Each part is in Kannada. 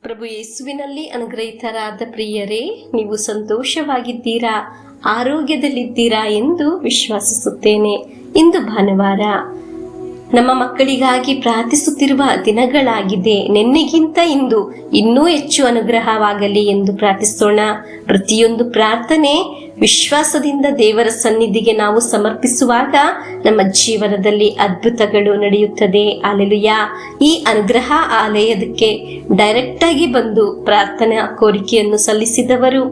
ಪ್ರಭು ಯೇಸುವಿನಲ್ಲಿ ಅನುಗ್ರಹಿತರಾದ ಪ್ರಿಯರೇ, ನೀವು ಸಂತೋಷವಾಗಿದ್ದೀರಾ, ಆರೋಗ್ಯದಲ್ಲಿದ್ದೀರಾ ಎಂದು ವಿಶ್ವಾಸಿಸುತ್ತೇನೆ. ಇಂದು ಭಾನುವಾರ. ನಮ್ಮ ಮಕ್ಕಳಿಗಾಗಿ ಪ್ರಾರ್ಥಿಸುತ್ತಿರುವ ದಿನಗಳಾಗಿದೆ. ನಿನ್ನೆಗಿಂತ ಇಂದು ಇನ್ನೂ ಹೆಚ್ಚು ಅನುಗ್ರಹವಾಗಲಿ ಎಂದು ಪ್ರಾರ್ಥಿಸೋಣ. ಪ್ರತಿಯೊಂದು ಪ್ರಾರ್ಥನೆ ವಿಶ್ವಾಸದಿಂದ ದೇವರ ಸನ್ನಿಧಿಗೆ ನಾವು ಸಮರ್ಪಿಸುವಾಗ ನಮ್ಮ ಜೀವನದಲ್ಲಿ ಅದ್ಭುತಗಳು ನಡೆಯುತ್ತದೆ. ಹಲ್ಲೆಲೂಯಾ. ಈ ಅನುಗ್ರಹ ಆಲಯದಕ್ಕೆ ಡೈರೆಕ್ಟ್ ಆಗಿ ಬಂದು ಪ್ರಾರ್ಥನಾ ಕೋರಿಕೆಯನ್ನು ಸಲ್ಲಿಸಿದವರು,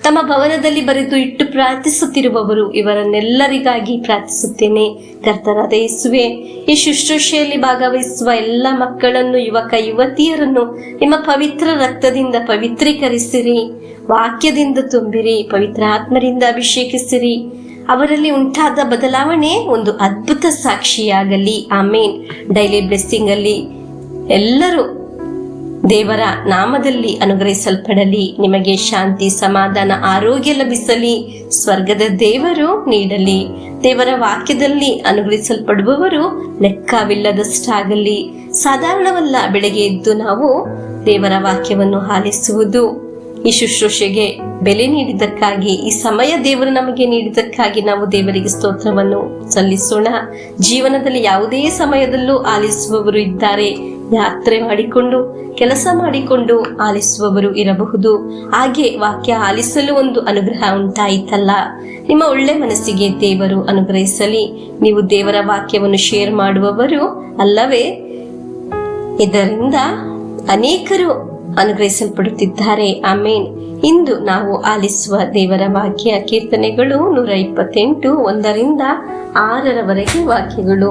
ತಮ್ಮ ಭವನದಲ್ಲಿ ಬರೆದು ಇಟ್ಟು ಪ್ರಾರ್ಥಿಸುತ್ತಿರುವವರು, ಇವರನ್ನೆಲ್ಲರಿಗಾಗಿ ಪ್ರಾರ್ಥಿಸುತ್ತೇನೆ. ಕರ್ತನಾದ ಯೇಸುವೆ, ಈ ಶುಶ್ರೂಷೆಯಲ್ಲಿ ಭಾಗವಹಿಸುವ ಎಲ್ಲ ಮಕ್ಕಳನ್ನು, ಯುವಕ ಯುವತಿಯರನ್ನು ನಿಮ್ಮ ಪವಿತ್ರ ರಕ್ತದಿಂದ ಪವಿತ್ರೀಕರಿಸಿರಿ, ವಾಕ್ಯದಿಂದ ತುಂಬಿರಿ, ಪವಿತ್ರ ಆತ್ಮರಿಂದ ಅಭಿಷೇಕಿಸಿರಿ. ಅವರಲ್ಲಿ ಉಂಟಾದ ಬದಲಾವಣೆ ಒಂದು ಅದ್ಭುತ ಸಾಕ್ಷಿಯಾಗಲಿ. ಆಮೇನ್. ಡೈಲಿ ಬ್ಲೆಸ್ಸಿಂಗ್ ಅಲ್ಲಿ ಎಲ್ಲರೂ ದೇವರ ನಾಮದಲ್ಲಿ ಅನುಗ್ರಹಿಸಲ್ಪಡಲಿ. ನಿಮಗೆ ಶಾಂತಿ, ಸಮಾಧಾನ, ಆರೋಗ್ಯ ಲಭಿಸಲಿ. ಸ್ವರ್ಗದ ದೇವರು ನೀಡಲಿ. ದೇವರ ವಾಕ್ಯದಲ್ಲಿ ಅನುಗ್ರಹಿಸಲ್ಪಡುವವರು ಲೆಕ್ಕವಿಲ್ಲದಷ್ಟಾಗಲಿ. ಸಾಧಾರಣವಲ್ಲ ಬೆಳಗ್ಗೆ ಎದ್ದು ನಾವು ದೇವರ ವಾಕ್ಯವನ್ನು ಆಲಿಸುವುದು. ಈ ಶುಶ್ರೂಷೆಗೆ ಬೆಲೆ ನೀಡಿದ್ದಕ್ಕಾಗಿ, ಈ ಸಮಯ ದೇವರು ನಮಗೆ ನೀಡಿದ್ದಕ್ಕಾಗಿ ನಾವು ದೇವರಿಗೆ ಸ್ತೋತ್ರವನ್ನು ಸಲ್ಲಿಸೋಣ. ಜೀವನದಲ್ಲಿ ಯಾವುದೇ ಸಮಯದಲ್ಲೂ ಆಲಿಸುವವರು ಇದ್ದಾರೆ. ಯಾತ್ರೆ ಮಾಡಿಕೊಂಡು, ಕೆಲಸ ಮಾಡಿಕೊಂಡು ಆಲಿಸುವವರು ಇರಬಹುದು. ಹಾಗೆ ವಾಕ್ಯ ಆಲಿಸಲು ಒಂದು ಅನುಗ್ರಹ ಉಂಟಾಯಿತಲ್ಲ. ನಿಮ್ಮ ಒಳ್ಳೆ ಮನಸ್ಸಿಗೆ ದೇವರು ಅನುಗ್ರಹಿಸಲಿ. ನೀವು ದೇವರ ವಾಕ್ಯವನ್ನು ಶೇರ್ ಮಾಡುವವರು ಅಲ್ಲವೇ? ಇದರಿಂದ ಅನೇಕರು ಅನುಗ್ರಹಿಸಲ್ಪಡುತ್ತಿದ್ದಾರೆ. ಆಮೇನ್. ಇಂದು ನಾವು ಆಲಿಸುವ ದೇವರ ವಾಕ್ಯ ಕೀರ್ತನೆಗಳು 128, 1-6 ವಾಕ್ಯಗಳು.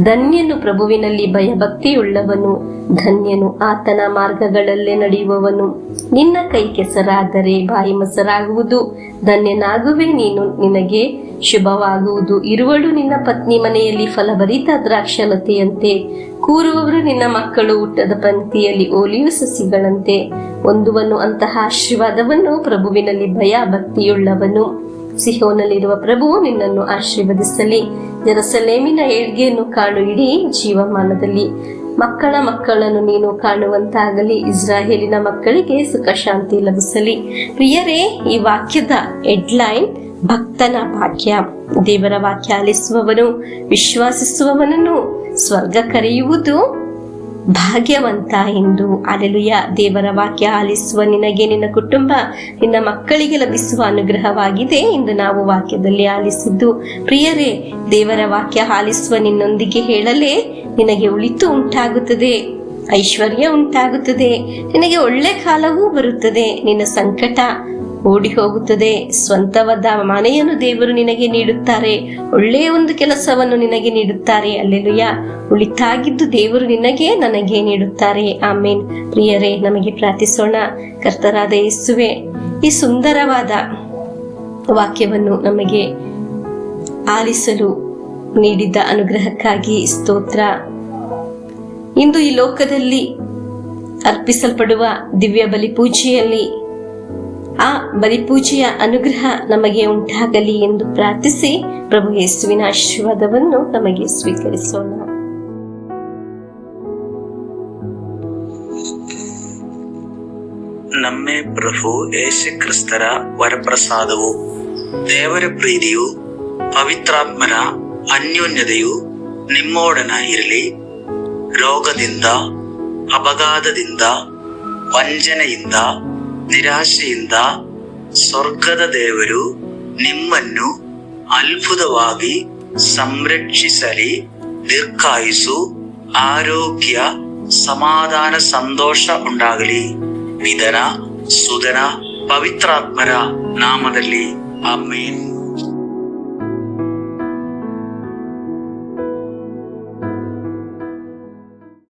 ಧನ್ಯನು ಪ್ರಭುವಿನಲ್ಲಿ ಭಯಭಕ್ತಿಯುಳ್ಳವನು, ಧನ್ಯನು ಆತನ ಮಾರ್ಗಗಳಲ್ಲೇ ನಡೆಯುವವನು. ನಿನ್ನ ಕೈ ಕೆಸರಾದರೆ ಬಾಯಿ ಮೊಸರಾಗುವುದು, ಧನ್ಯನಾಗುವೆ ನೀನು, ನಿನಗೆ ಶುಭವಾಗುವುದು. ಇರುವಳು ನಿನ್ನ ಪತ್ನಿ ಮನೆಯಲ್ಲಿ ಫಲಭರಿತ ದ್ರಾಕ್ಷಲತೆಯಂತೆ, ಕೂರುವವರು ನಿನ್ನ ಮಕ್ಕಳು ಊಟದ ಪಂಕ್ತಿಯಲ್ಲಿ ಓಲಿಯು ಸಸಿಗಳಂತೆ. ಹೊಂದುವನು ಅಂತಹ ಆಶೀರ್ವಾದವನ್ನು ಪ್ರಭುವಿನಲ್ಲಿ ಭಯ ಭಕ್ತಿಯುಳ್ಳವನು. ಸಿಹೋನಲ್ಲಿರುವ ಪ್ರಭುವು ನಿನ್ನನ್ನು ಆಶೀರ್ವದಿಸಲಿ. ಜೆರುಸಲೇಮಿನ ಏಳ್ಗೆಯನ್ನು ಕಾಣು, ಇಡೀ ಜೀವಮಾನದಲ್ಲಿ ಮಕ್ಕಳನ್ನು ನೀನು ಕಾಣುವಂತಾಗಲಿ. ಇಸ್ರಾಯೇಲಿನ ಮಕ್ಕಳಿಗೆ ಸುಖ ಶಾಂತಿ ಲಭಿಸಲಿ. ಪ್ರಿಯರೇ, ಈ ವಾಕ್ಯದ ಹೆಡ್ಲೈನ್ ಭಕ್ತನ ಭಾಗ್ಯ. ದೇವರ ವಾಕ್ಯ ಆಲಿಸುವವನು, ವಿಶ್ವಾಸಿಸುವವನನ್ನು ಸ್ವರ್ಗ ಕರೆಯುವುದು ಭಾಗ್ಯವಂತ ಎಂದು. ಹಲ್ಲೆಲೂಯಾ. ದೇವರ ವಾಕ್ಯ ಆಲಿಸುವ ನಿನಗೆ, ನಿನ್ನ ಕುಟುಂಬ, ನಿನ್ನ ಮಕ್ಕಳಿಗೆ ಲಭಿಸುವ ಅನುಗ್ರಹವಾಗಿದೆ ಎಂದು ನಾವು ವಾಕ್ಯದಲ್ಲಿ ಆಲಿಸಿದ್ದು. ಪ್ರಿಯರೇ, ದೇವರ ವಾಕ್ಯ ಆಲಿಸುವ ನಿನ್ನೊಂದಿಗೆ ಹೇಳಲೇ ನಿನಗೆ ಉಳಿತು ಉಂಟಾಗುತ್ತದೆ, ಐಶ್ವರ್ಯ ಉಂಟಾಗುತ್ತದೆ, ನಿನಗೆ ಒಳ್ಳೆ ಕಾಲವೂ ಬರುತ್ತದೆ, ನಿನ್ನ ಸಂಕಟ ಓಡಿ ಹೋಗುತ್ತದೆ. ಸ್ವಂತವಾದ ಮನೆಯನ್ನು ದೇವರು ನಿನಗೆ ನೀಡುತ್ತಾರೆ, ಒಳ್ಳೆಯ ಒಂದು ಕೆಲಸವನ್ನು ನಿನಗೆ ನೀಡುತ್ತಾರೆ. ಹಲ್ಲೆಲೂಯಾ. ಉಳಿತಾಗಿದ್ದು ದೇವರು ನಿನಗೆ, ನನಗೆ ನೀಡುತ್ತಾರೆ. ಆಮೇನ್. ಪ್ರಿಯರೇ, ನಮಗೆ ಪ್ರಾರ್ಥಿಸೋಣ. ಕರ್ತನಾದ ಯೇಸುವೆ, ಈ ಸುಂದರವಾದ ವಾಕ್ಯವನ್ನು ನಮಗೆ ಆಲಿಸಲು ನೀಡಿದ್ದ ಅನುಗ್ರಹಕ್ಕಾಗಿ ಸ್ತೋತ್ರ. ಇಂದು ಈ ಲೋಕದಲ್ಲಿ ಅರ್ಪಿಸಲ್ಪಡುವ ದಿವ್ಯ ಬಲಿಪೂಜೆಯಲ್ಲಿ ಆ ಬಲಿಪೂಜೆಯ ಅನುಗ್ರಹ ನಮಗೆ ಉಂಟಾಗಲಿ ಎಂದು ಪ್ರಾರ್ಥಿಸಿ, ಪ್ರಭು ಯೇಸುವಿನ ಆಶೀರ್ವಾದವನ್ನು ನಮಗೆ ಸ್ವೀಕರಿಸೋಣ. ನಮ್ಮ ಪ್ರಭು ಯೇಸು ಕ್ರಿಸ್ತರ ವರಪ್ರಸಾದವು, ದೇವರ ಪ್ರೀತಿಯು, ಪವಿತ್ರಾತ್ಮನ ಅನ್ಯೋನ್ಯತೆಯು ನಿಮ್ಮೊಡನ ಇರಲಿ. ರೋಗದಿಂದ, ಅಪಘಾತದಿಂದ, ವಂಚನೆಯಿಂದ, ನಿರಾಶೆಯಿಂದ ಸ್ವರ್ಗದ ದೇವರು ನಿಮ್ಮನ್ನು ಅದ್ಭುತವಾಗಿ ಸಂರಕ್ಷಿಸಲಿ. ದೀರ್ಘಾಯುಸ್ಸು, ಆರೋಗ್ಯ, ಸಮಾಧಾನ, ಸಂತೋಷ ಉಂಟಾಗಲಿ. ಪಿತನ, ಸುತನ, ಪವಿತ್ರಾತ್ಮರ ನಾಮದಲ್ಲಿ ಆಮೆನ್.